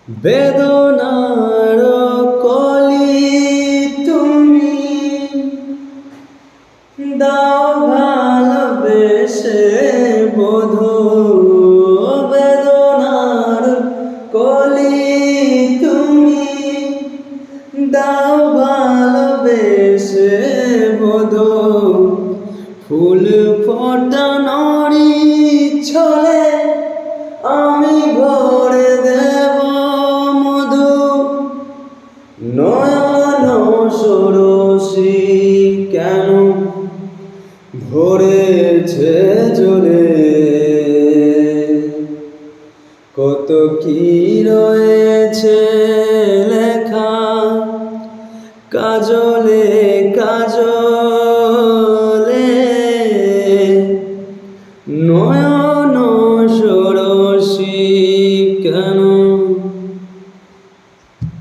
বেদনার কলি তুমি দাও ভালোবেসে বধূ। বেদনার কলি তুমি দাও ভালোবেসে বধূ। ফুল ফোটানোরই ছলে আমি ভরে দেব মধু। নয়ন ষোড়শী কেন ভরেছে জলে, কত কি রয়েছে লেখা কাজলে কাজলে। নয়ন ষোড়শী কেন